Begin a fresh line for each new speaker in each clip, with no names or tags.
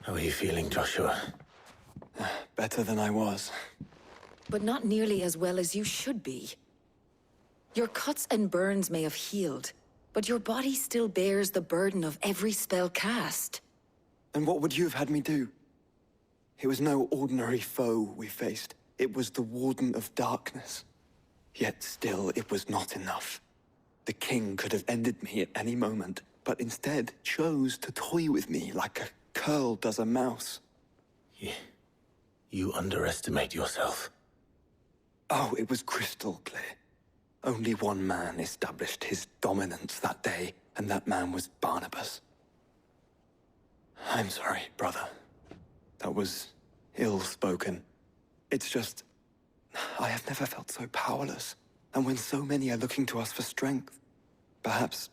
How are you feeling, Joshua?
Better than I was.
But not nearly as well as you should be. Your cuts and burns may have healed, but your body still bears the burden of every spell cast.
And what would you have had me do? It was no ordinary foe we faced. It was the Warden of Darkness. Yet still, it was not enough. The king could have ended me at any moment, but instead chose to toy with me like a curl does a mouse.
You underestimate yourself.
Oh, it was crystal clear. Only one man established his dominance that day, and that man was Barnabas. I'm sorry, brother. That was ill-spoken. It's just, I have never felt so powerless. And when so many are looking to us for strength, perhaps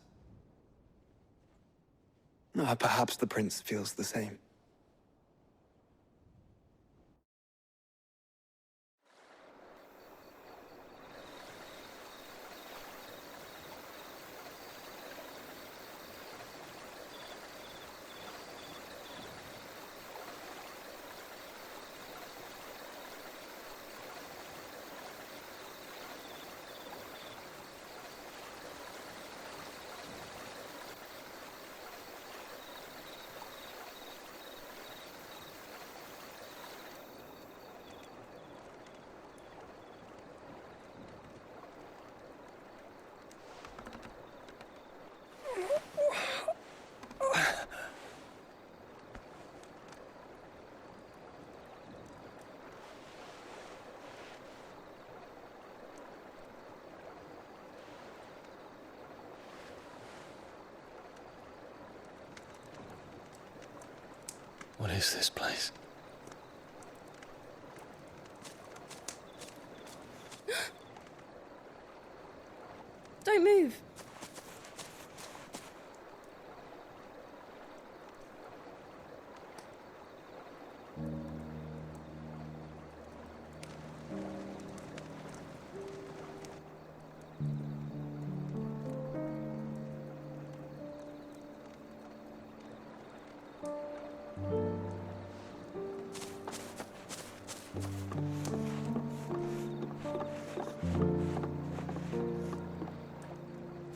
the prince feels the same.
What is this place?
Don't move.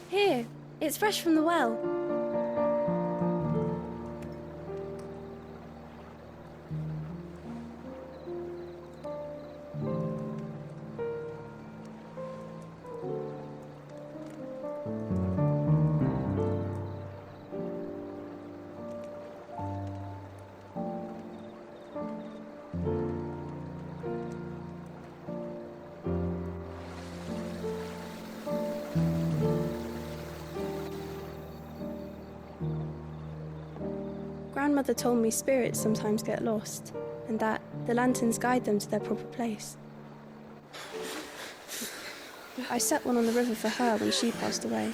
Here, it's fresh from the well. Grandmother told me spirits sometimes get lost, and that the lanterns guide them to their proper place. I set one on the river for her when she passed away.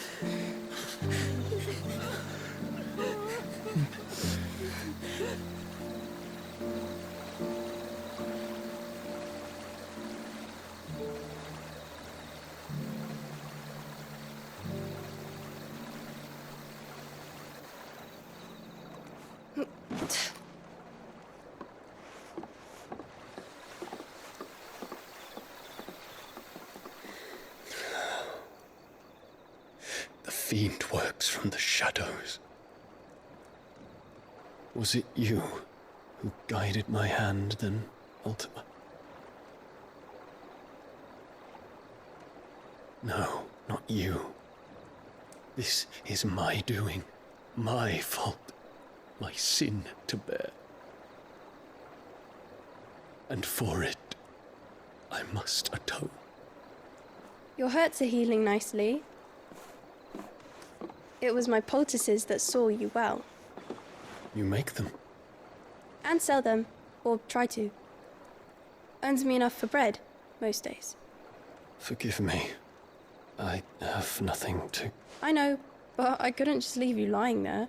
The fiend works from the shadows. Was it you who guided my hand, then, Ultima? No, not you. This is my doing, my fault, my sin to bear. And for it, I must atone.
Your hurts are healing nicely. It was my poultices that saw you well.
You make them?
And sell them, or try to. Earns me enough for bread, most days.
Forgive me. I have nothing to...
I know, but I couldn't just leave you lying there.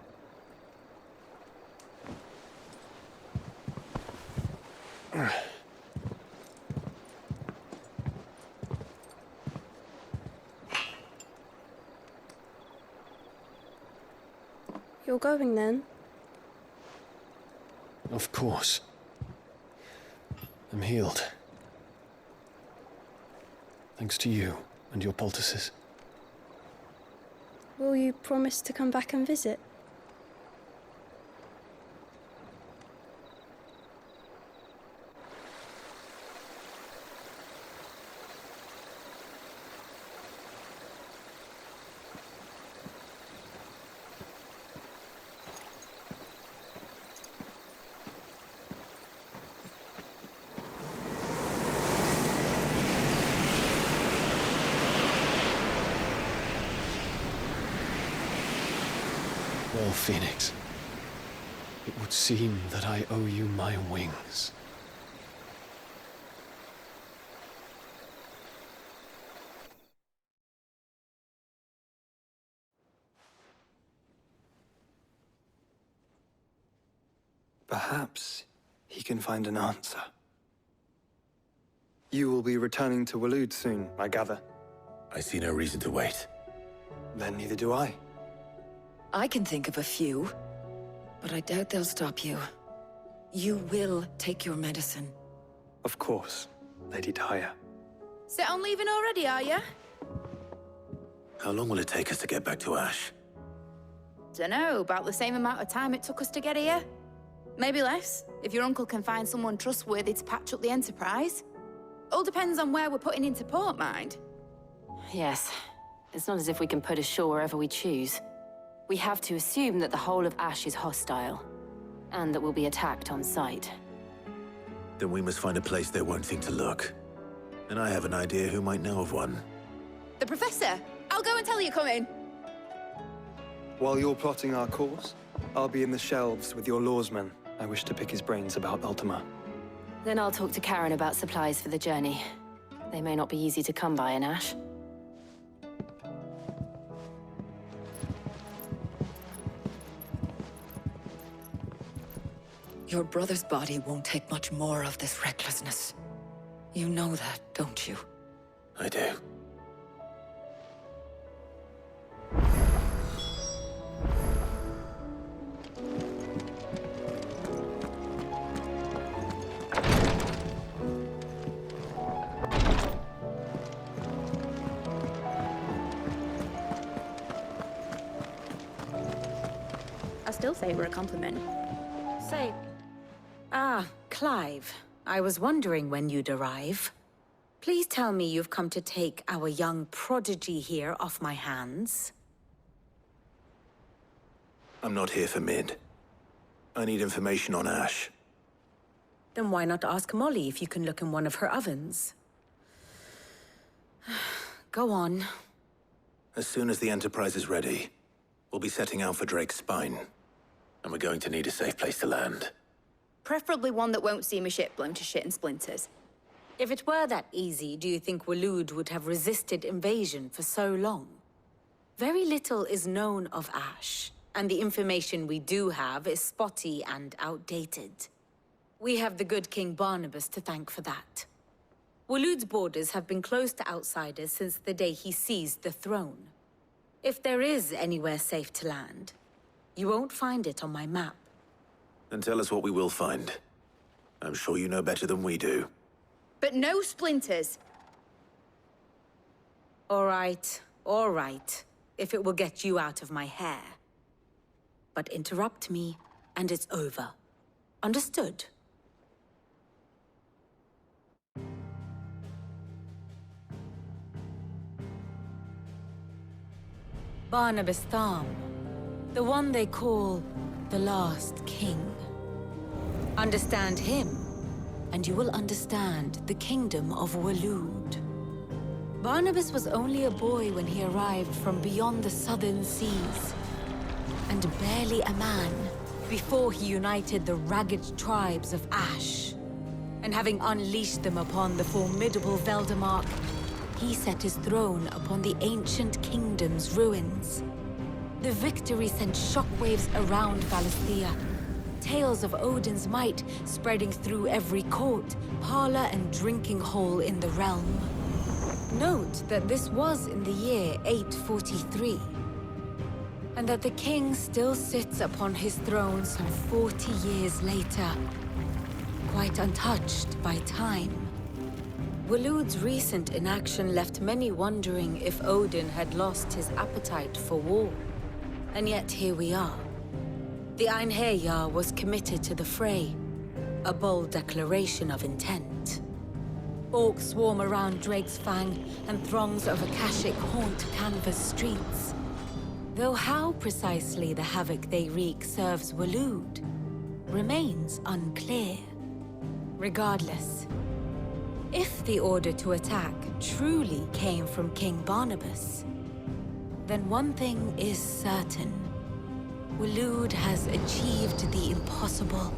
You're going then?
Of course. I'm healed. Thanks to you and your poultices.
Will you promise to come back and visit?
Well, Phoenix, it would seem that I owe you my wings.
Perhaps he can find an answer. You will be returning to Waloed soon, I gather.
I see no reason to wait.
Then neither do I.
I can think of a few, but I doubt they'll stop you. You will take your medicine.
Of course, Lady Daya.
Set on leaving already, are you?
How long will it take us to get back to Ash?
Dunno, about the same amount of time it took us to get here. Maybe less, if your uncle can find someone trustworthy to patch up the Enterprise. All depends on where we're putting into port, mind.
Yes. It's not as if we can put ashore wherever we choose. We have to assume that the whole of Ash is hostile, and that we'll be attacked on sight.
Then we must find a place they won't think to look. And I have an idea who might know of one.
The Professor! I'll go and tell you come in.
While you're plotting our course, I'll be in the shelves with your lawsman. I wish to pick his brains about Ultima.
Then I'll talk to Karen about supplies for the journey. They may not be easy to come by in Ash.
Your brother's body won't take much more of this recklessness. You know that, don't you?
I do.
I still say we're a compliment.
Say... Ah, Clive. I was wondering when you'd arrive. Please tell me you've come to take our young prodigy here off my hands.
I'm not here for Mid. I need information on Ash.
Then why not ask Molly if you can look in one of her ovens? Go on.
As soon as the Enterprise is ready, we'll be setting out for Drake's Spine. And we're going to need a safe place to land.
Preferably one that won't see my ship blown to shit and splinters.
If it were that easy, do you think Waloed would have resisted invasion for so long? Very little is known of Ash, and the information we do have is spotty and outdated. We have the good King Barnabas to thank for that. Waloed's borders have been closed to outsiders since the day he seized the throne. If there is anywhere safe to land, you won't find it on my map.
Then tell us what we will find. I'm sure you know better than we do.
But no splinters.
All right, if it will get you out of my hair. But interrupt me, and it's over. Understood? Barnabas Tham, the one they call the Last King. Understand him, and you will understand the kingdom of Waloed. Barnabas was only a boy when he arrived from beyond the southern seas, and barely a man before he united the ragged tribes of Ash. And having unleashed them upon the formidable Veldamark, he set his throne upon the ancient kingdom's ruins. The victory sent shockwaves around Valisthea, tales of Odin's might spreading through every court, parlor, and drinking hole in the realm. Note that this was in the year 843. and that the king still sits upon his throne some 40 years later, quite untouched by time. Waloed's recent inaction left many wondering if Odin had lost his appetite for war. And yet here we are. The Einherjar was committed to the fray, a bold declaration of intent. Orcs swarm around Drake's Fang, and throngs of Akashic haunt Canva's streets. Though how precisely the havoc they wreak serves Waloed remains unclear. Regardless, if the order to attack truly came from King Barnabas, then one thing is certain. Waloed has achieved the impossible,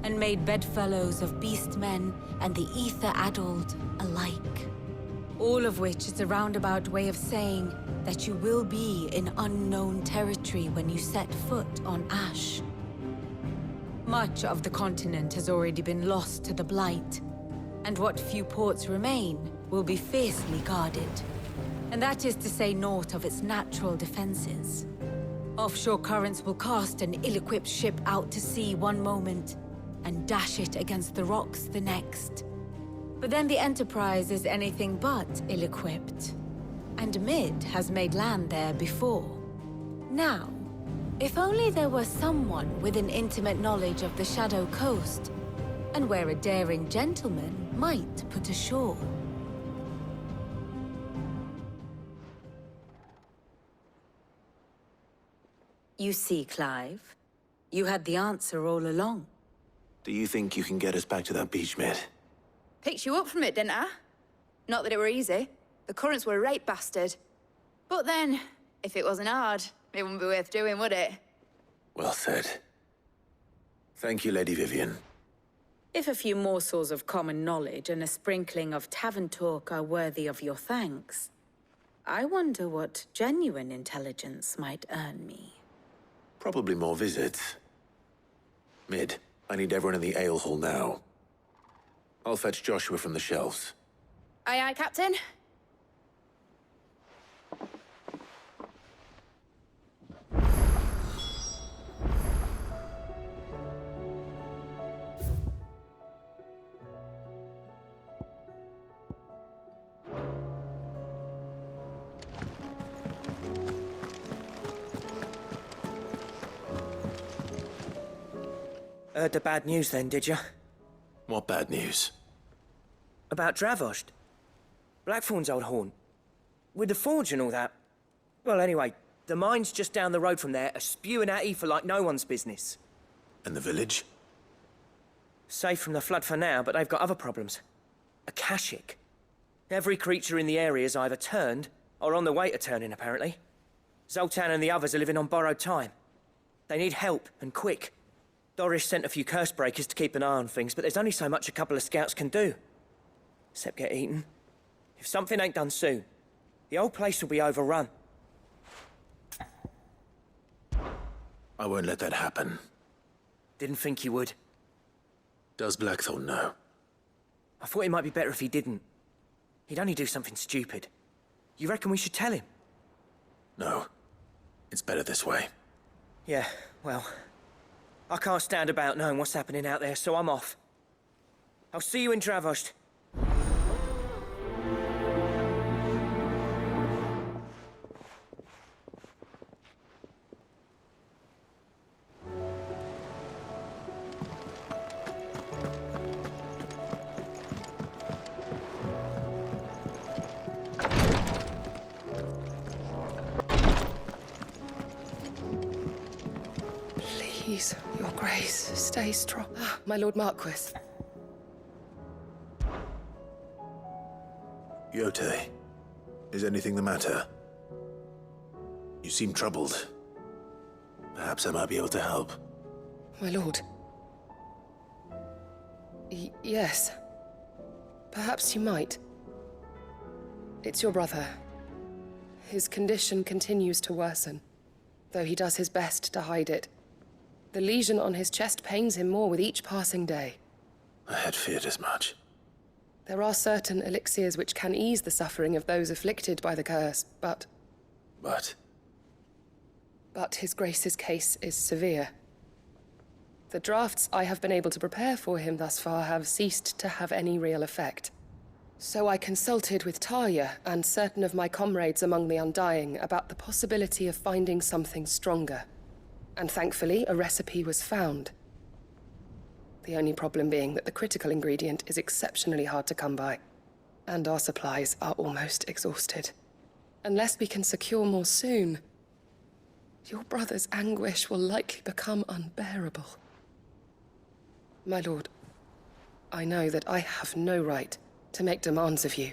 and made bedfellows of beastmen and the ether-addled alike. All of which is a roundabout way of saying that you will be in unknown territory when you set foot on Ash. Much of the continent has already been lost to the Blight, and what few ports remain will be fiercely guarded. And that is to say naught of its natural defenses. Offshore currents will cast an ill-equipped ship out to sea one moment, and dash it against the rocks the next. But then the Enterprise is anything but ill-equipped. And Mid has made land there before. Now, if only there were someone with an intimate knowledge of the Shadow Coast, and where a daring gentleman might put ashore. You see, Clive, you had the answer all along.
Do you think you can get us back to that beach, Mid?
Picked you up from it, didn't I? Not that it were easy. The currents were a right bastard. But then, if it wasn't hard, it wouldn't be worth doing, would it?
Well said. Thank you, Lady Vivian.
If a few morsels of common knowledge and a sprinkling of tavern talk are worthy of your thanks, I wonder what genuine intelligence might earn me.
Probably more visits. Mid, I need everyone in the ale hall now. I'll fetch Joshua from the shelves.
Aye, aye, Captain.
Heard the bad news then, did you?
What bad news?
About Dravost. Blackthorn's old haunt. With the forge and all that. Well, anyway, the mines just down the road from there are spewing out ether like no one's business.
And the village?
Safe from the flood for now, but they've got other problems. Akashic. Every creature in the area's either turned, or on the way to turning, apparently. Zoltan and the others are living on borrowed time. They need help, and quick. Doris sent a few curse breakers to keep an eye on things, but there's only so much a couple of scouts can do. Except get eaten. If something ain't done soon, the old place will be overrun.
I won't let that happen.
Didn't think you would.
Does Blackthorn know?
I thought it might be better if he didn't. He'd only do something stupid. You reckon we should tell him?
No. It's better this way.
Yeah, well... I can't stand about knowing what's happening out there, so I'm off. I'll see you in Dravost.
Please, your grace, stay strong. My lord Marquis.
Yote, is anything the matter? You seem troubled. Perhaps I might be able to help.
My lord. Yes. Perhaps you might. It's your brother. His condition continues to worsen, though he does his best to hide it. The lesion on his chest pains him more with each passing day.
I had feared as much.
There are certain elixirs which can ease the suffering of those afflicted by the curse, but...
But
but His Grace's case is severe. The drafts I have been able to prepare for him thus far have ceased to have any real effect. So I consulted with Talia and certain of my comrades among the Undying about the possibility of finding something stronger. And thankfully, a recipe was found. The only problem being that the critical ingredient is exceptionally hard to come by, and our supplies are almost exhausted. Unless we can secure more soon, your brother's anguish will likely become unbearable. My lord, I know that I have no right to make demands of you.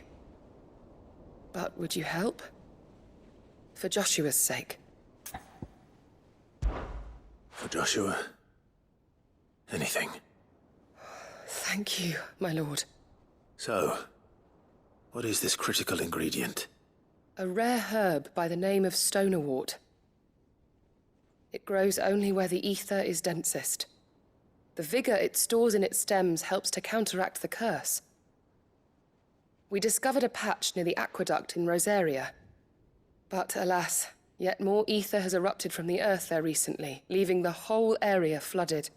But would you help? For Joshua's sake.
For Joshua? Anything.
Thank you, my lord.
So, what is this critical ingredient?
A rare herb by the name of stonerwort. It grows only where the ether is densest. The vigor it stores in its stems helps to counteract the curse. We discovered a patch near the aqueduct in Rosaria. But alas, yet more ether has erupted from the earth there recently, leaving the whole area flooded.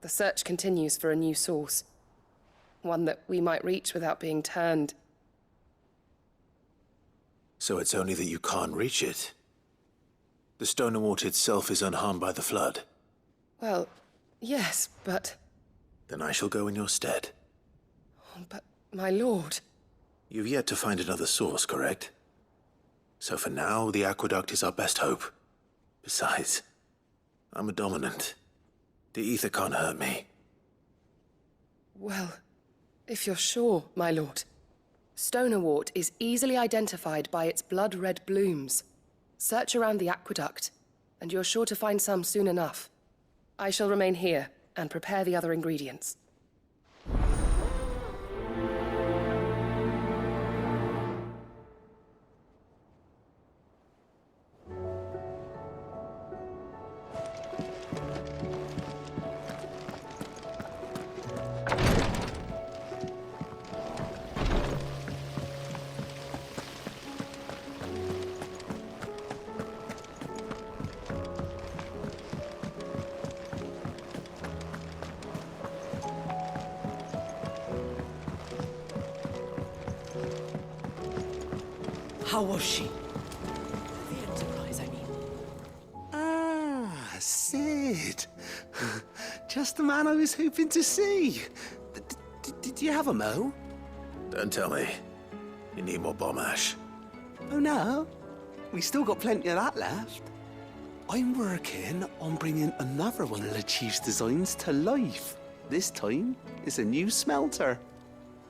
The search continues for a new source. One that we might reach without being turned.
So it's only that you can't reach it? The stonerwort itself is unharmed by the flood?
Well, yes, but...
Then I shall go in your stead.
But, my lord...
You've yet to find another source, correct? So for now, the aqueduct is our best hope. Besides, I'm a dominant. The ether can't hurt me.
Well, if you're sure, my lord. Stonerwort is easily identified by its blood-red blooms. Search around the aqueduct, and you're sure to find some soon enough. I shall remain here and prepare the other ingredients.
How was she? The Enterprise, I mean.
Ah, Sid. Just the man I was hoping to see. Did you have a mo?
Don't tell me. You need more bomb ash.
Oh no, we still got plenty of that left. I'm working on bringing another one of the Chief's designs to life. This time, it's a new smelter.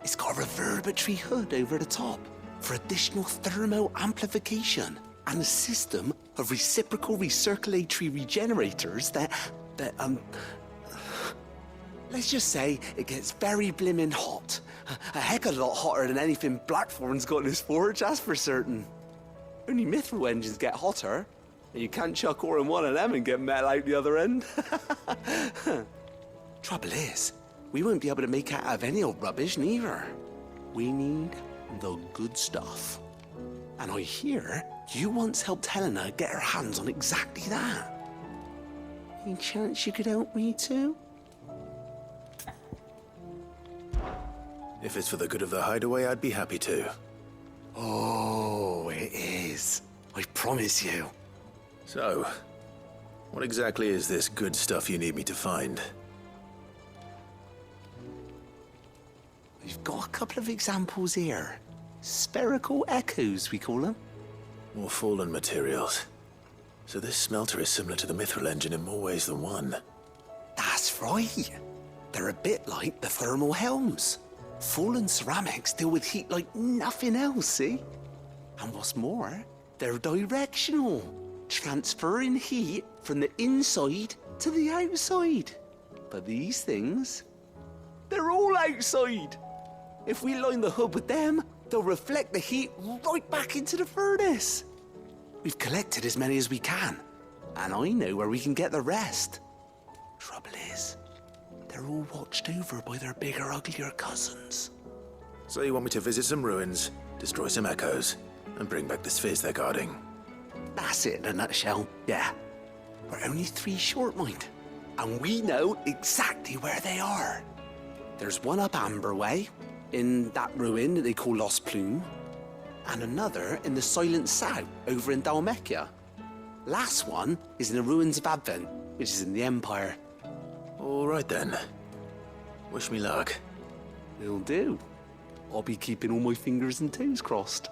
It's got a reverberatory hood over the top for additional thermo amplification and a system of reciprocal recirculatory regenerators that let's just say it gets very blimmin' hot. A heck of a lot hotter than anything Blackthorn's got in his forge, that's for certain. Only mithril engines get hotter, and you can't chuck ore in one of them and get metal out the other end. Trouble is, we won't be able to make it out of any old rubbish neither. We need the good stuff. And I hear you once helped Helena get her hands on exactly that. Any chance you could help me too?
If it's for the good of the hideaway, I'd be happy to.
Oh, it is. I promise you.
So, what exactly is this good stuff you need me to find?
We've got a couple of examples here. Spherical echoes, we call them.
More fallen materials. So this smelter is similar to the mithril engine in more ways than one.
That's right. They're a bit like the thermal helms. Fallen ceramics deal with heat like nothing else, see? And what's more, they're directional, transferring heat from the inside to the outside. But these things, they're all outside. If we line the hood with them, they'll reflect the heat right back into the furnace. We've collected as many as we can, and I know where we can get the rest. Trouble is, they're all watched over by their bigger, uglier cousins.
So you want me to visit some ruins, destroy some echoes, and bring back the spheres they're guarding?
That's it in a nutshell, yeah. We're only 3 short, mind. And we know exactly where they are. There's one up Amber Way, in that ruin that they call Lost Plume, and another in the Silent South, over in Dalmekia. Last one is in the ruins of Advent, which is in the Empire.
All right then. Wish me luck.
Will do. I'll be keeping all my fingers and toes crossed.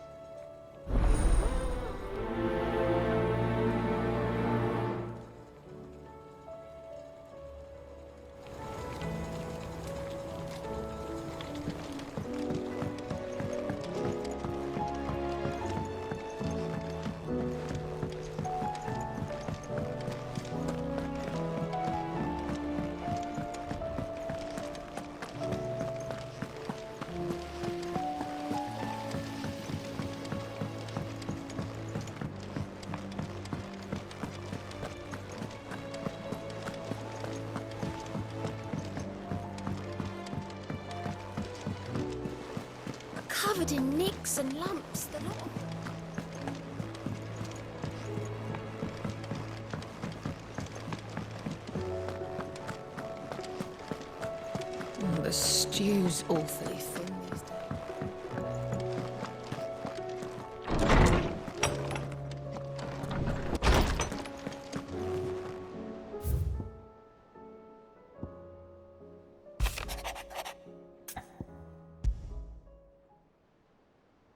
Covered in nicks and lumps, the lot.
The stew's awfully thin these days.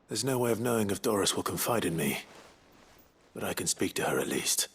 There's no way of knowing if Doris will confide in me, but I can speak to her at least.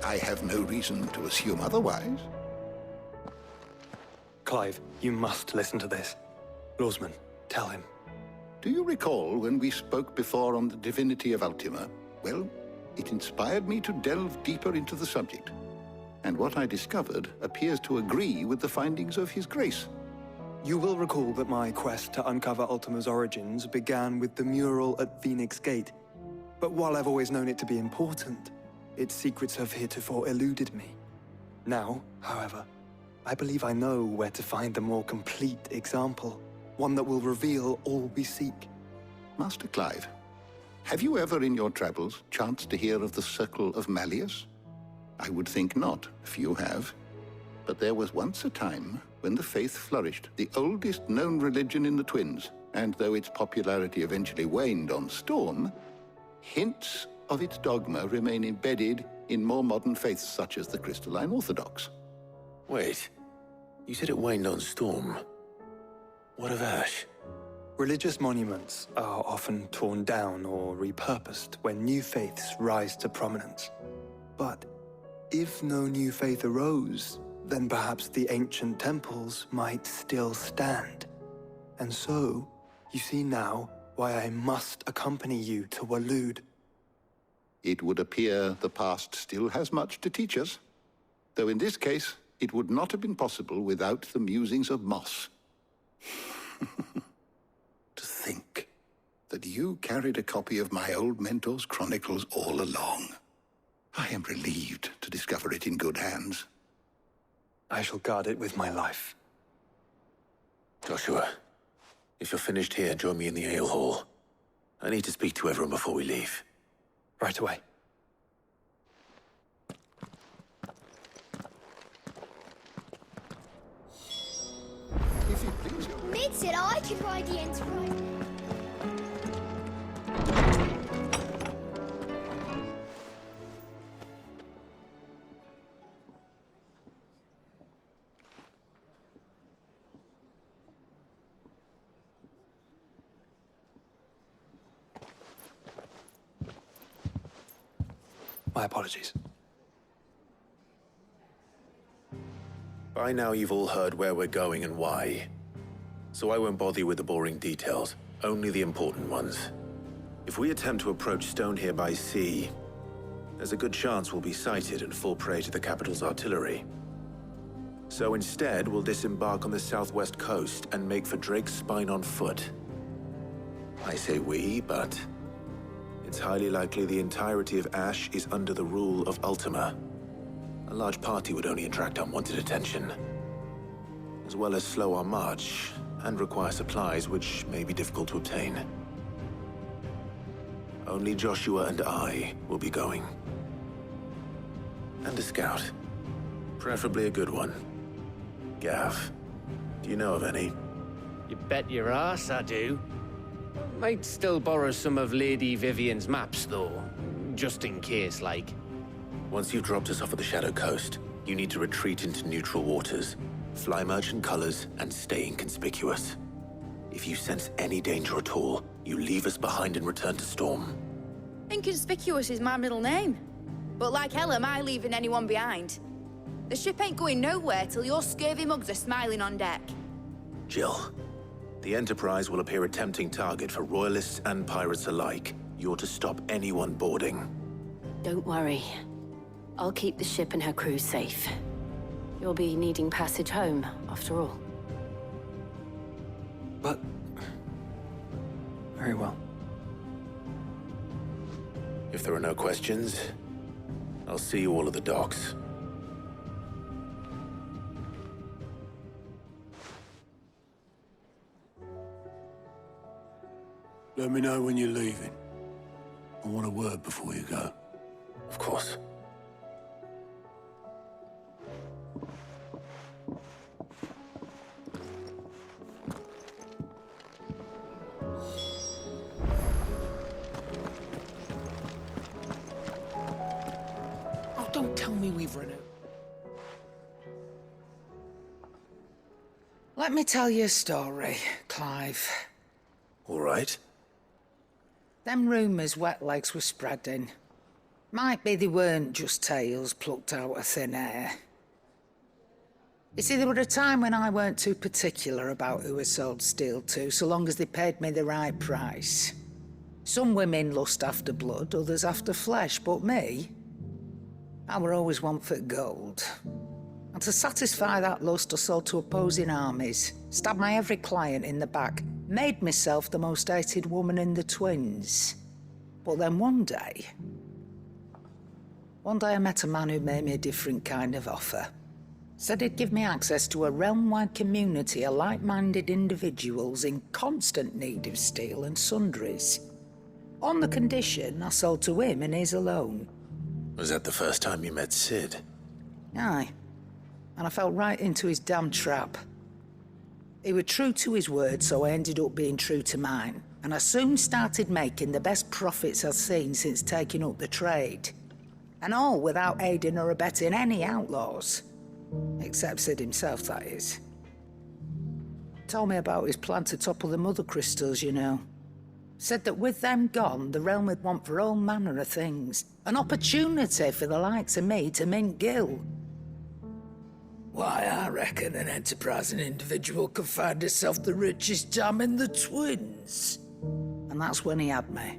I have no reason to assume otherwise.
Clive, you must listen to this. Lawsman, tell him.
Do you recall when we spoke before on the divinity of Ultima? Well, it inspired me to delve deeper into the subject. And what I discovered appears to agree with the findings of His Grace.
You will recall that my quest to uncover Ultima's origins began with the mural at Phoenix Gate. But while I've always known it to be important, its secrets have heretofore eluded me. Now, however, I believe I know where to find the more complete example, one that will reveal all we seek.
Master Clive, have you ever in your travels chanced to hear of the Circle of Malleus? I would think not, if you have. But there was once a time when the faith flourished, the oldest known religion in the Twins, and though its popularity eventually waned on Storm, hints of its dogma remain embedded in more modern faiths such as the Crystalline Orthodox.
Wait, you said it waned on Storm. What of Ash?
Religious monuments are often torn down or repurposed when new faiths rise to prominence. But if no new faith arose, then perhaps the ancient temples might still stand. And so, you see now why I must accompany you to Waloed.
It would appear the past still has much to teach us, though in this case, it would not have been possible without the musings of Moss. To think that you carried a copy of my old mentor's chronicles all along. I am relieved to discover it in good hands.
I shall guard it with my life.
Joshua, if you're finished here, join me in the ale hall. I need to speak to everyone before we leave.
Right away.
If you please, your...
Mid said I could ride the Enterprise.
My apologies.
By now you've all heard where we're going and why. So I won't bother you with the boring details, only the important ones. If we attempt to approach Stone here by sea, there's a good chance we'll be sighted and fall prey to the capital's artillery. So instead, we'll disembark on the southwest coast and make for Drake's Spine on foot. I say we, but it's highly likely the entirety of Ash is under the rule of Ultima. A large party would only attract unwanted attention, as well as slow our march and require supplies which may be difficult to obtain. Only Joshua and I will be going. And a scout. Preferably a good one. Gav, do you know of any?
You bet your ass I do. Might still borrow some of Lady Vivian's maps, though. Just in case, like.
Once you've dropped us off at the Shadow Coast, you need to retreat into neutral waters, fly merchant colors, and stay inconspicuous. If you sense any danger at all, you leave us behind and return to Storm.
Inconspicuous is my middle name. But like hell am I leaving anyone behind. The ship ain't going nowhere till your scurvy mugs are smiling on deck.
Jill, the Enterprise will appear a tempting target for royalists and pirates alike. You're to stop anyone boarding.
Don't worry. I'll keep the ship and her crew safe. You'll be needing passage home, after all.
But... very well.
If there are no questions, I'll see you all at the docks.
Let me know when you're leaving. I want a word before you go.
Of course.
Oh, don't tell me we've run out.
Let me tell you a story, Clive.
All right.
Them rumours Wetlegs were spreading. Might be they weren't just tales plucked out of thin air. You see, there were a time when I weren't too particular about who I sold steel to, so long as they paid me the right price. Some women lust after blood, others after flesh, but me, I were always one for gold. And to satisfy that lust, I sold to opposing armies, stabbed my every client in the back, made myself the most hated woman in the twins. But then one day I met a man who made me a different kind of offer. Said he'd give me access to a realm-wide community of like-minded individuals in constant need of steel and sundries. On the condition I sold to him and his alone.
Was that the first time you met Sid?
Aye. And I fell right into his damn trap. He was true to his word, so I ended up being true to mine. And I soon started making the best profits I've seen since taking up the trade. And all without aiding or abetting any outlaws. Except Sid himself, that is. Told me about his plan to topple the mother crystals, you know. Said that with them gone, the realm would want for all manner of things. An opportunity for the likes of me to mint Gil. Why, I reckon an enterprising individual could find herself the richest dam in the twins. And that's when he had me.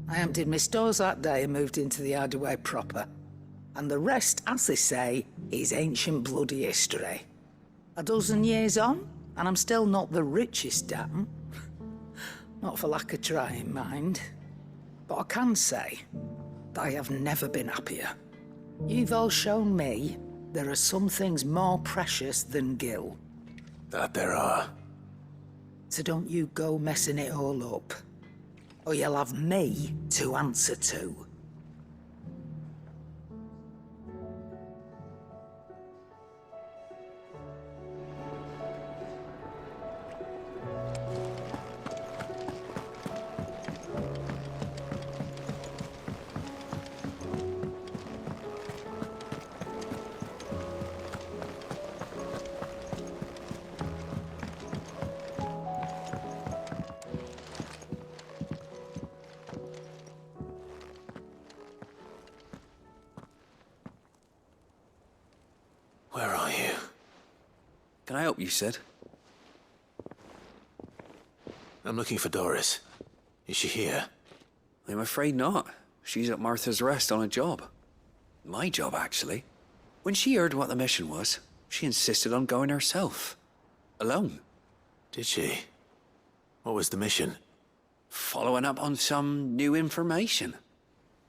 I emptied my stores that day and moved into the hideaway proper. And the rest, as they say, is ancient bloody history. A dozen years on, and I'm still not the richest dam. Not for lack of trying, mind. But I can say that I have never been happier. You've all shown me there are some things more precious than Gil.
That there are.
So don't you go messing it all up. Or you'll have me to answer to.
Can I help you, Sid?
I'm looking for Doris. Is she here?
I'm afraid not. She's at Martha's Rest on a job. My job, actually. When she heard what the mission was, she insisted on going herself. Alone.
Did she? What was the mission?
Following up on some new information.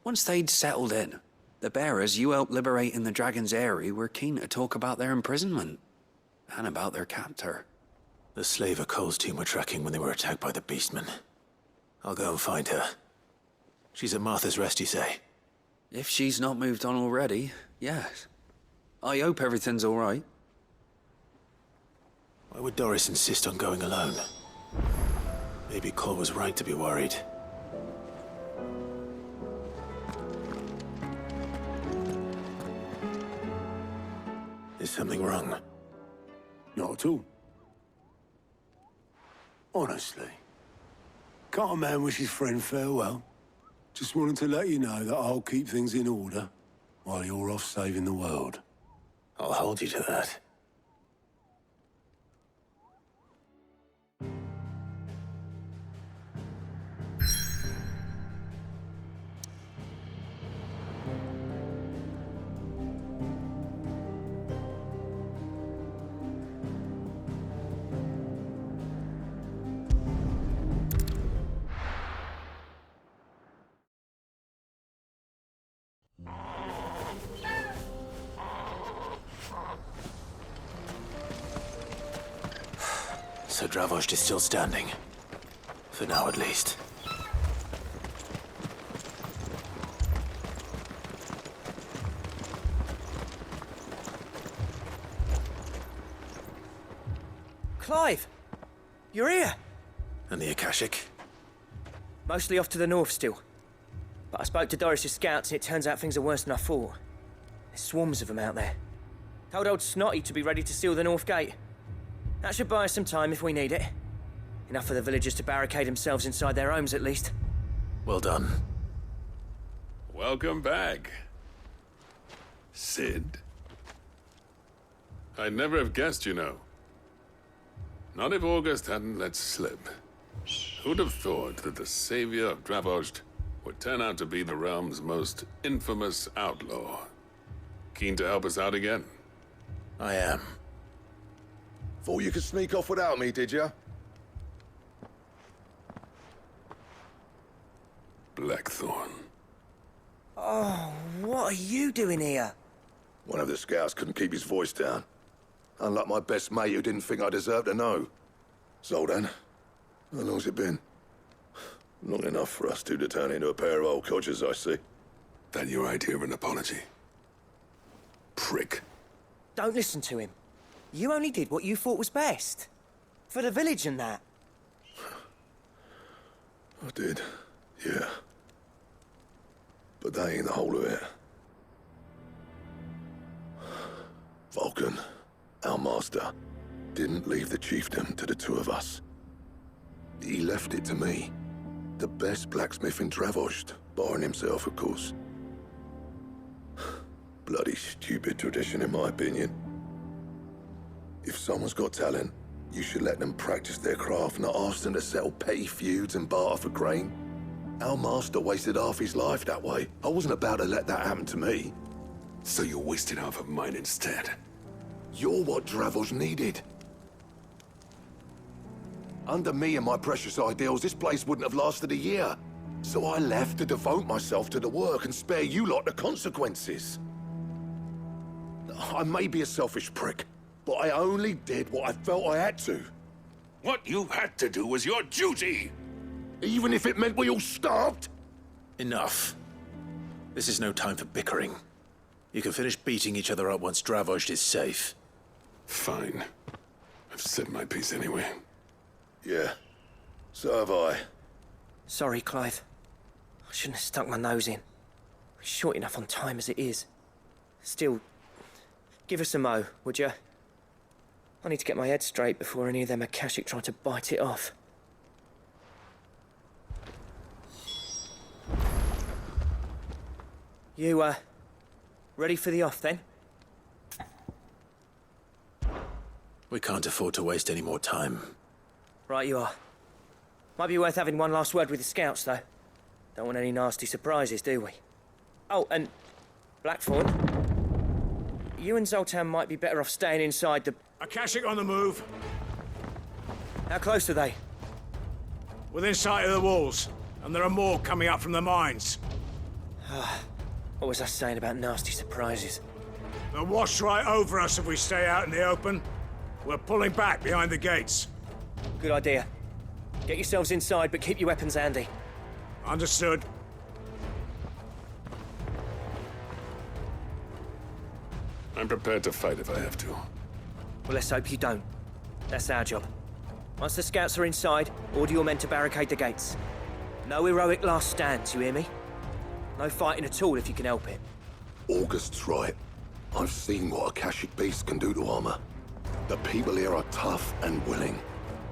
Once they'd settled in, the bearers you helped liberate in the Dragon's Eyrie were keen to talk about their imprisonment. And about their captor.
The slaver Cole's team were tracking when they were attacked by the Beastmen. I'll go and find her. She's at Martha's Rest, you say?
If she's not moved on already, yes. I hope everything's all right.
Why would Doris insist on going alone? Maybe Cole was right to be worried. Is something wrong?
Not at all. Honestly. Can't a man wish his friend farewell? Just wanted to let you know that I'll keep things in order while you're off saving the world.
I'll hold you to that. So Dravost is still standing. For now, at least.
Clive! You're here!
And the Akashic?
Mostly off to the north still. But I spoke to Doris's scouts and it turns out things are worse than I thought. There's swarms of them out there. Told old Snotty to be ready to seal the north gate. That should buy us some time if we need it. Enough for the villagers to barricade themselves inside their homes, at least.
Well done.
Welcome back, Sid. I'd never have guessed, you know. Not if August hadn't let slip. Who'd have thought that the savior of Dravost would turn out to be the realm's most infamous outlaw? Keen to help us out again?
I am.
Thought you could sneak off without me, did you?
Blackthorn.
Oh, what are you doing here?
One of the scouts couldn't keep his voice down. Unlike my best mate who didn't think I deserved to know. So then, how long's it been? Long enough for us two to turn into a pair of old codgers, I see.
That your idea of an apology? Prick.
Don't listen to him. You only did what you thought was best. For the village and that.
I did, yeah. But that ain't the whole of it. Vulcan, our master, didn't leave the chiefdom to the two of us. He left it to me. The best blacksmith in Dravost, barring himself, of course. Bloody stupid tradition, in my opinion. If someone's got talent, you should let them practice their craft, not ask them to settle petty feuds and barter for grain. Our master wasted half his life that way. I wasn't about to let that happen to me.
So you wasted half of mine instead?
You're what Dravost needed. Under me and my precious ideals, this place wouldn't have lasted a year. So I left to devote myself to the work and spare you lot the consequences. I may be a selfish prick, but I only did what I felt I had to.
What you had to do was your duty!
Even if it meant we all starved?
Enough. This is no time for bickering. You can finish beating each other up once Dravost is safe.
Fine. I've said my piece anyway.
Yeah, so have I.
Sorry, Clive. I shouldn't have stuck my nose in. We're short enough on time as it is. Still, give us a mo, would you? I need to get my head straight before any of them Akashic try to bite it off. You, ready for the off, then?
We can't afford to waste any more time.
Right you are. Might be worth having one last word with the scouts, though. Don't want any nasty surprises, do we? Oh, and Blackthorn, you and Zoltan might be better off staying inside the...
Akashic on the move.
How close are they?
Within sight of the walls, and there are more coming up from the mines.
What was I saying about nasty surprises?
They'll wash right over us if we stay out in the open. We're pulling back behind the gates.
Good idea. Get yourselves inside, but keep your weapons handy.
Understood.
I'm prepared to fight if I have to.
Well, let's hope you don't. That's our job. Once the scouts are inside, order your men to barricade the gates. No heroic last stands, you hear me? No fighting at all if you can help it.
August's right. I've seen what Akashic beasts can do to armor. The people here are tough and willing,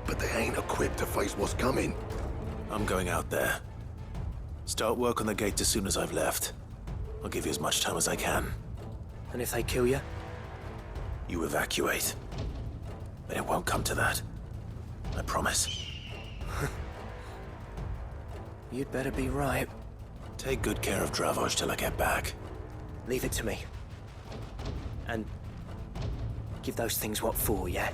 but they ain't equipped to face what's coming.
I'm going out there. Start work on the gate as soon as I've left. I'll give you as much time as I can.
And if they kill you?
You evacuate. But it won't come to that. I promise.
You'd better be right.
Take good care of Dravoj till I get back.
Leave it to me. And give those things what for, yeah?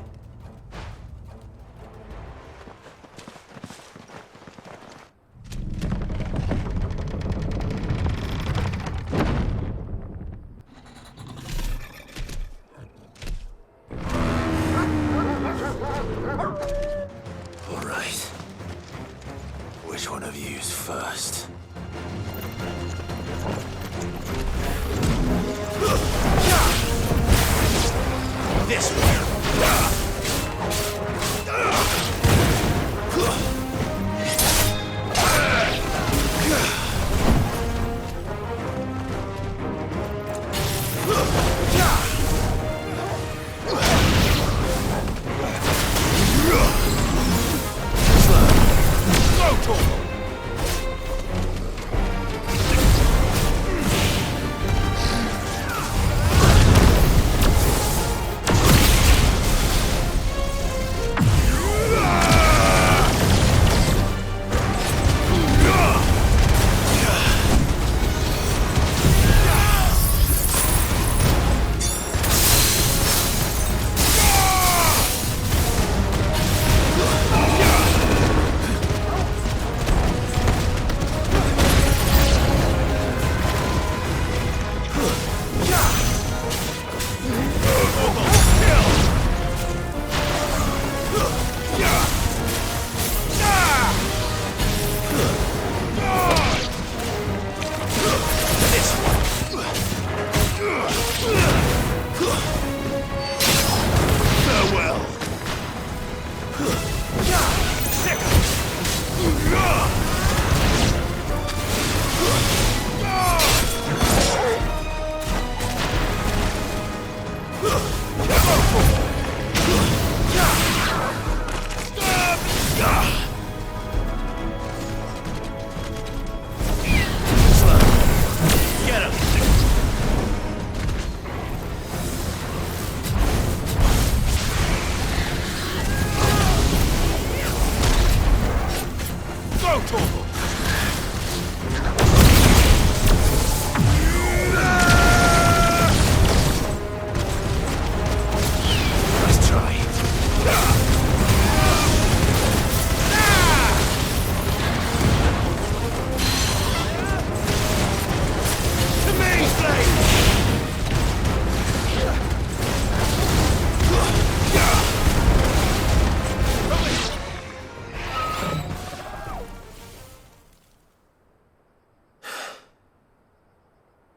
All right. Which one of you's first? This way.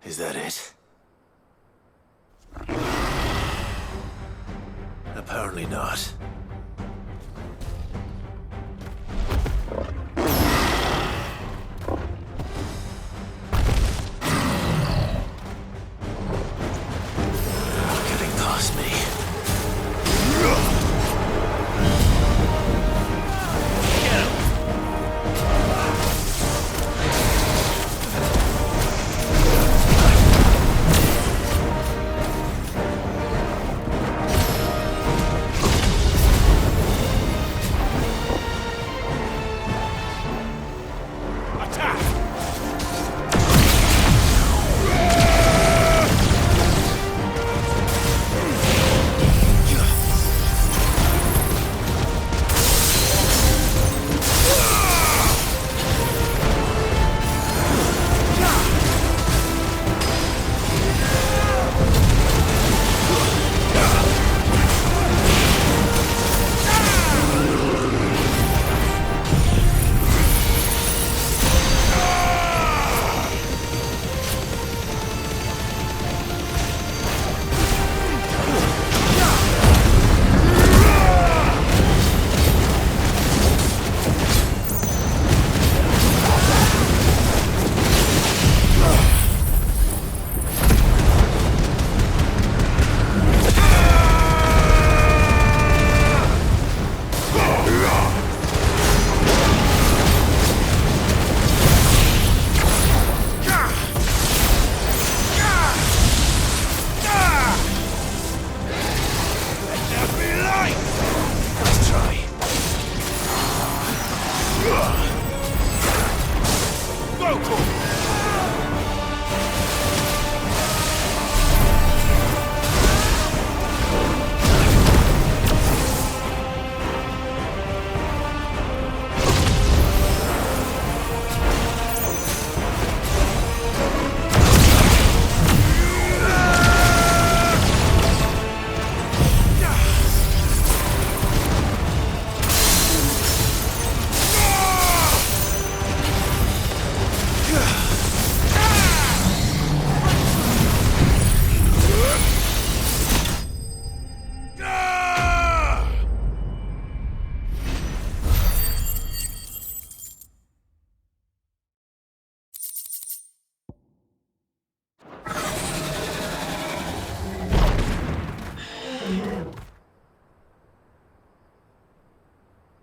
Is that it? Apparently not. Getting past me.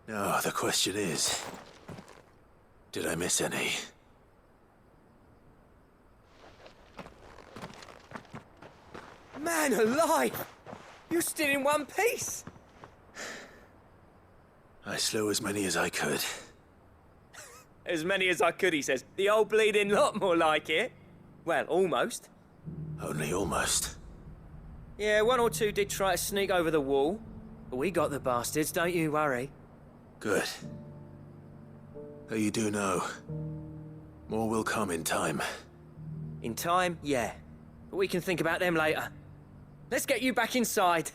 No, the question is, did I miss any?
Man alive! You're still in one piece!
I slew as many as I could.
As many as I could, he says. The old bleeding lot, more like it. Well, almost.
Only almost.
Yeah, one or two did try to sneak over the wall. But we got the bastards, don't you worry.
Good. Though you do know, more will come in time.
In time, yeah. But we can think about them later. Let's get you back inside.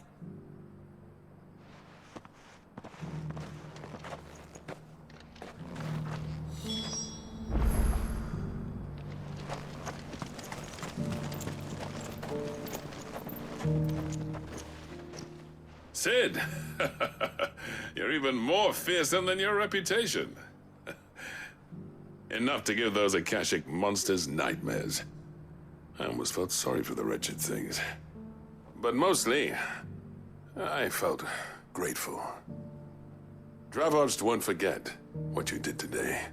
Sid! You're even more fearsome than your reputation. Enough to give those Akashic monsters nightmares. I almost felt sorry for the wretched things. But mostly, I felt grateful. Dravoged won't forget what you did today.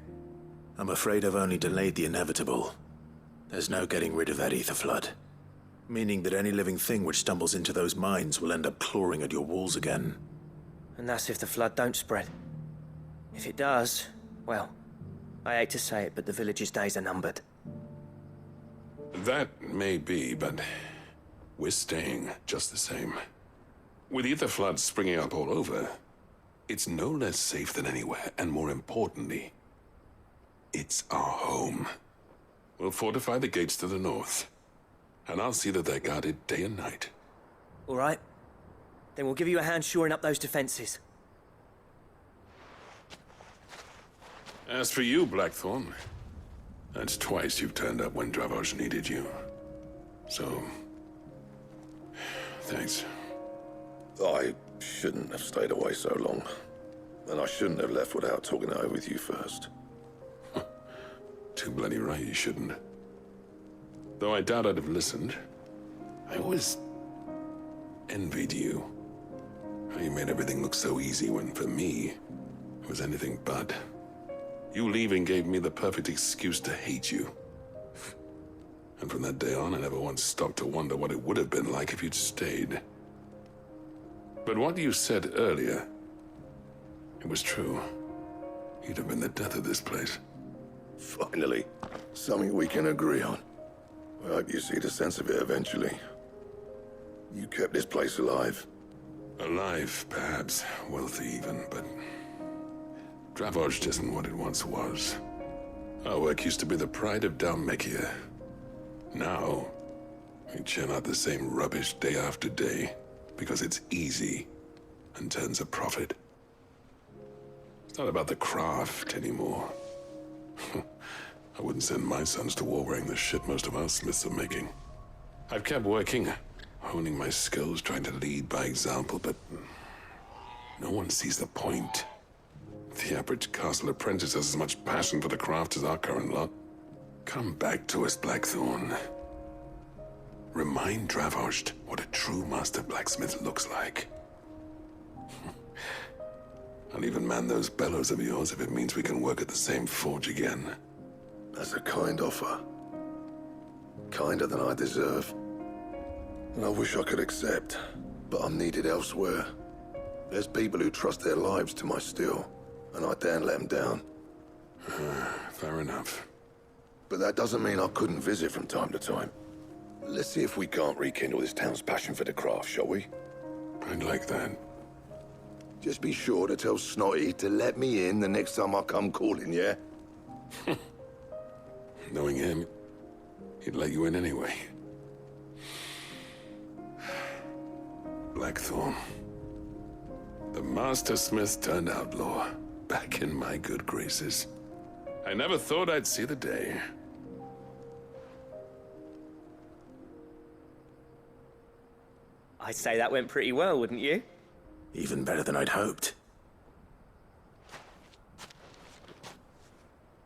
I'm afraid I've only delayed the inevitable. There's no getting rid of that ether flood. Meaning that any living thing which stumbles into those mines will end up clawing at your walls again.
And that's if the flood don't spread. If it does, well, I hate to say it, but the village's days are numbered.
That may be, but we're staying just the same. With ether floods springing up all over, it's no less safe than anywhere, and more importantly, it's our home. We'll fortify the gates to the north, and I'll see that they're guarded day and night.
All right. Then we'll give you a hand shoring up those defenses.
As for you, Blackthorn, that's twice you've turned up when Dravos needed you. So, thanks.
I shouldn't have stayed away so long. And I shouldn't have left without talking it over with you first.
Too bloody right you shouldn't. Though I doubt I'd have listened. I always envied you. How you made everything look so easy when, for me, it was anything but. You leaving gave me the perfect excuse to hate you. And from that day on, I never once stopped to wonder what it would have been like if you'd stayed. But what you said earlier, it was true. You'd have been the death of this place.
Finally, something we can agree on. I hope you see the sense of it eventually. You kept this place alive.
Alive, perhaps. Wealthy even, but Dravoged isn't what it once was. Our work used to be the pride of Dalmekia. Now, we churn out the same rubbish day after day because it's easy and turns a profit. It's not about the craft anymore. I wouldn't send my sons to war wearing the shit most of our smiths are making. I've kept working, honing my skills, trying to lead by example, but no one sees the point. The average castle apprentice has as much passion for the craft as our current lot. Come back to us, Blackthorn. Remind Dravoged what a true master blacksmith looks like. I'll even man those bellows of yours if it means we can work at the same forge again.
That's a kind offer. Kinder than I deserve. And I wish I could accept, but I'm needed elsewhere. There's people who trust their lives to my steel, and I daren't let them down.
Fair enough.
But that doesn't mean I couldn't visit from time to time. Let's see if we can't rekindle this town's passion for the craft, shall we?
I'd like that.
Just be sure to tell Snotty to let me in the next time I come calling, yeah?
Knowing him, he'd let you in anyway. Blackthorn. The Master Smith turned outlaw, back in my good graces. I never thought I'd see the day.
I'd say that went pretty well, wouldn't you?
Even better than I'd hoped.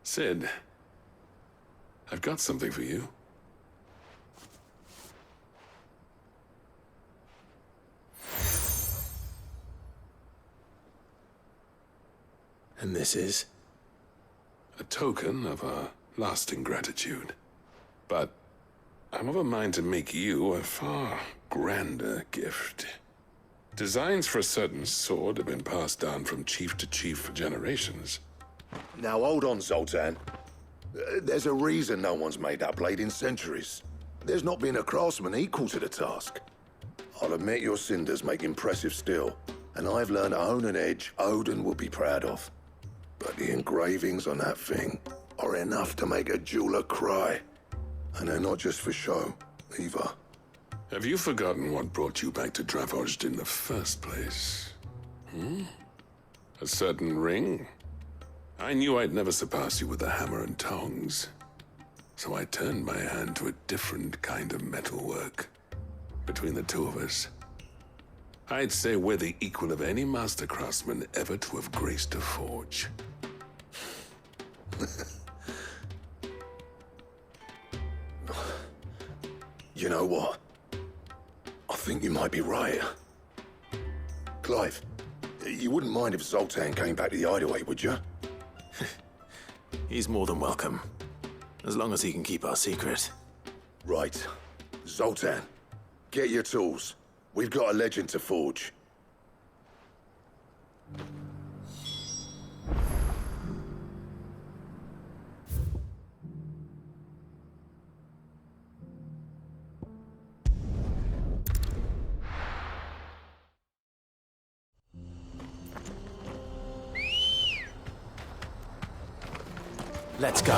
Sid, I've got something for you.
And this is?
A token of our lasting gratitude. But I'm of a mind to make you a far grander gift. Designs for a certain sword have been passed down from chief to chief for generations.
Now hold on, Zoltan. There's a reason no one's made that blade in centuries. There's not been a craftsman equal to the task. I'll admit your cinders make impressive steel, and I've learned to own an edge Odin will be proud of. But the engravings on that thing are enough to make a jeweler cry. And they're not just for show, either.
Have you forgotten what brought you back to Dravozd in the first place? A certain ring? I knew I'd never surpass you with a hammer and tongs. So I turned my hand to a different kind of metalwork. Between the two of us, I'd say we're the equal of any master craftsman ever to have graced a forge.
You know what? I think you might be right. Clive, you wouldn't mind if Zoltan came back to the hideaway, would you?
He's more than welcome. As long as he can keep our secret.
Right. Zoltan, get your tools. We've got a legend to forge.
Let's go.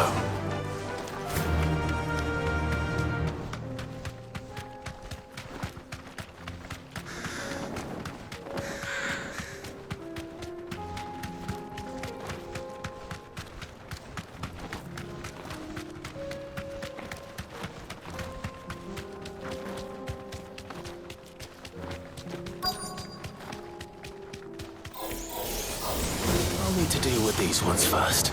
I'll need to deal with these ones first.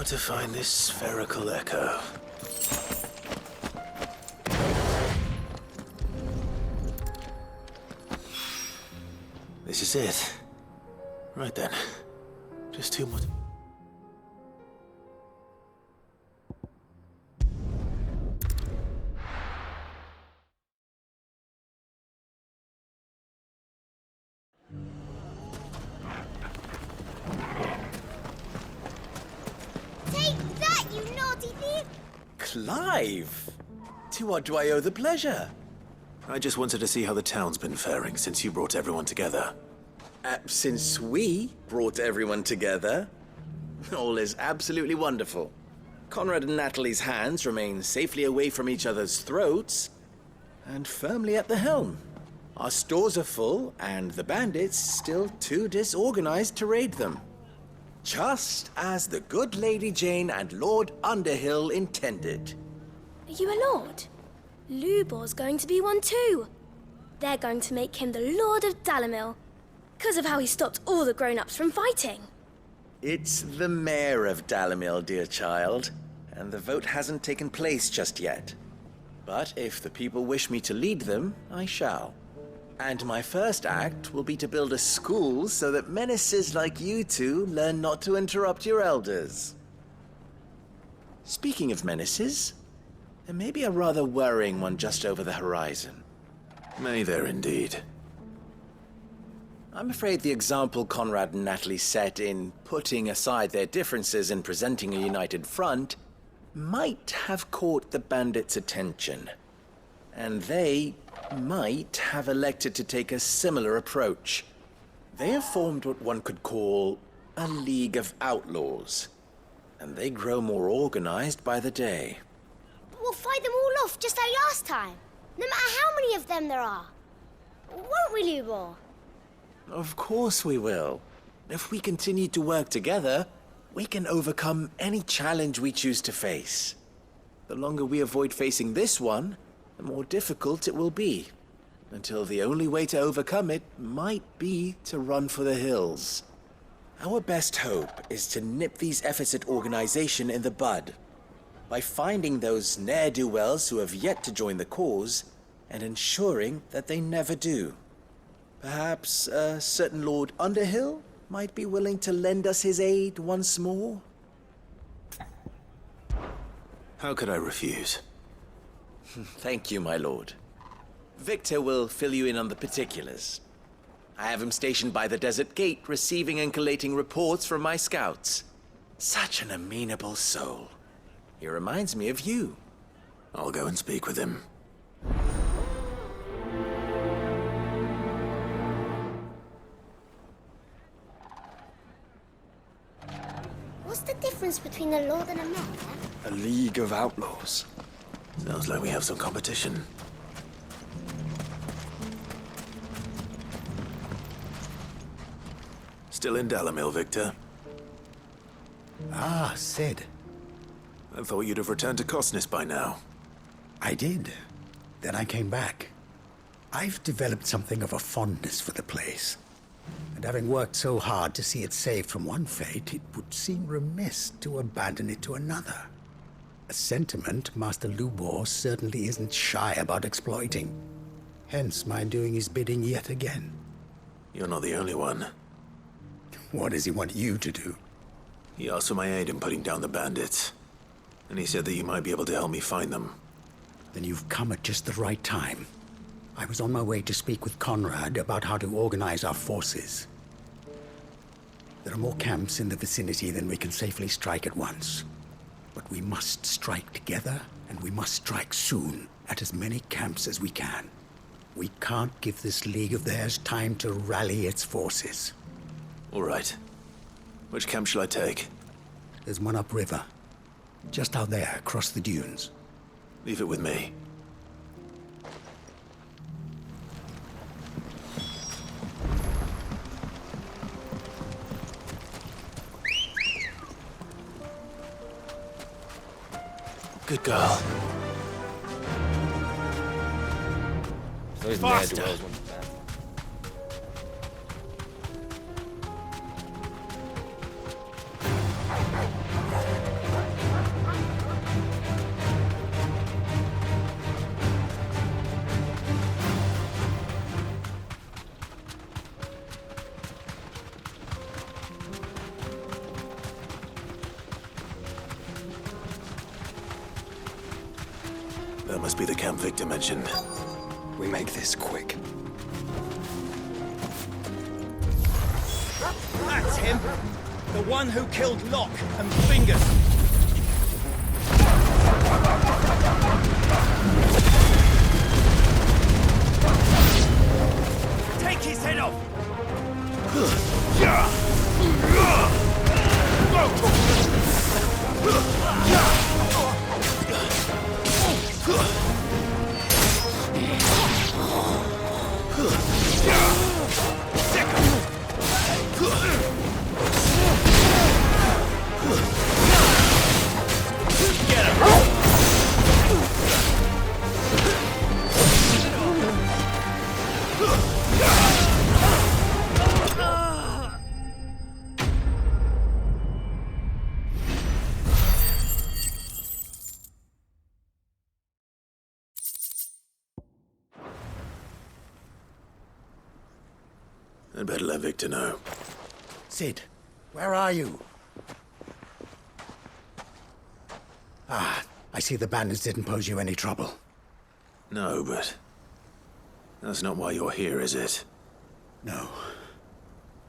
To find this spherical echo. This is it. Right then. Just two more. Clive! To what do I owe the pleasure? I just wanted to see how the town's been faring since you brought everyone together.
Since we brought everyone together, all is absolutely wonderful. Conrad and Natalie's hands remain safely away from each other's throats and firmly at the helm. Our stores are full, and the bandits still too disorganized to raid them. Just as the good Lady Jane and Lord Underhill intended.
Are you a lord? Lubor's going to be one too. They're going to make him the Lord of Dalimil, because of how he stopped all the grown-ups from fighting.
It's the mayor of Dalimil, dear child, and the vote hasn't taken place just yet. But if the people wish me to lead them, I shall. And my first act will be to build a school so that menaces like you two learn not to interrupt your elders. Speaking of menaces, there may be a rather worrying one just over the horizon.
May there indeed.
I'm afraid the example Conrad and Natalie set in putting aside their differences and presenting a united front might have caught the bandits' attention. And they might have elected to take a similar approach. They have formed what one could call a League of Outlaws, and they grow more organized by the day.
But we'll fight them all off just like last time. No matter how many of them there are. Won't we, Lubor?
Of course we will. If we continue to work together, we can overcome any challenge we choose to face. The longer we avoid facing this one, the more difficult it will be. Until the only way to overcome it might be to run for the hills. Our best hope is to nip these efforts at organization in the bud, by finding those ne'er-do-wells who have yet to join the cause, and ensuring that they never do. Perhaps a certain Lord Underhill might be willing to lend us his aid once more?
How could I refuse?
Thank you, my lord. Victor will fill you in on the particulars. I have him stationed by the desert gate, receiving and collating reports from my scouts. Such an amenable soul. He reminds me of you.
I'll go and speak with him.
What's the difference between a lord and a man, eh?
A league of outlaws.
Sounds like we have some competition. Still in Dalamil, Victor?
Ah, Sid.
I thought you'd have returned to Cosnis by now.
I did. Then I came back. I've developed something of a fondness for the place. And having worked so hard to see it saved from one fate, it would seem remiss to abandon it to another. A sentiment Master Lubor certainly isn't shy about exploiting. Hence my doing his bidding yet again.
You're not the only one.
What does he want you to do?
He asked for my aid in putting down the bandits. And he said that you might be able to help me find them.
Then you've come at just the right time. I was on my way to speak with Conrad about how to organize our forces. There are more camps in the vicinity than we can safely strike at once. But we must strike together, and we must strike soon at as many camps as we can. We can't give this league of theirs time to rally its forces.
All right. Which camp shall I take?
There's one upriver. Just out there, across the dunes.
Leave it with me. Good girl.
Those
Faster.
ne'er-do-wells want that.
That must be the camp Victor mentioned.
We make this quick.
That's him! The one who killed Locke and Fingers! Take his head off!
I'd better let Victor know.
Sid, where are you? Ah, I see the bandits didn't pose you any trouble.
No, but that's not why you're here, is it?
No.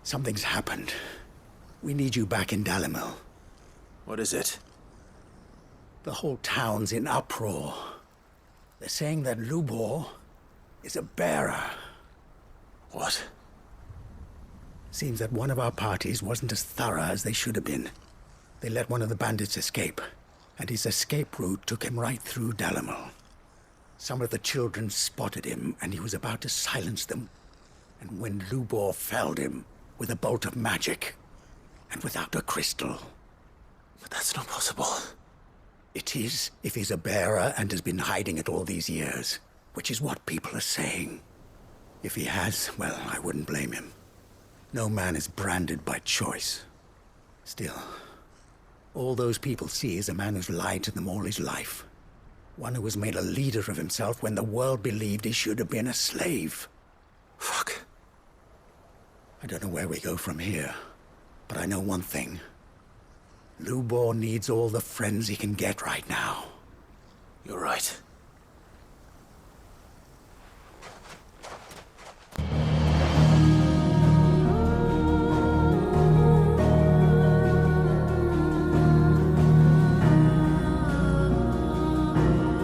Something's happened. We need you back in Dalamil.
What is it?
The whole town's in uproar. They're saying that Lubor is a bearer.
What?
Seems that one of our parties wasn't as thorough as they should have been. They let one of the bandits escape, and his escape route took him right through Dalamil. Some of the children spotted him, and he was about to silence them. And when Lubor felled him with a bolt of magic, and without a crystal.
But that's not possible.
It is, if he's a bearer and has been hiding it all these years, which is what people are saying. If he has, well, I wouldn't blame him. No man is branded by choice. Still, all those people see is a man who's lied to them all his life. One who was made a leader of himself when the world believed he should have been a slave.
Fuck.
I don't know where we go from here, but I know one thing. Lubor needs all the friends he can get right now.
You're right.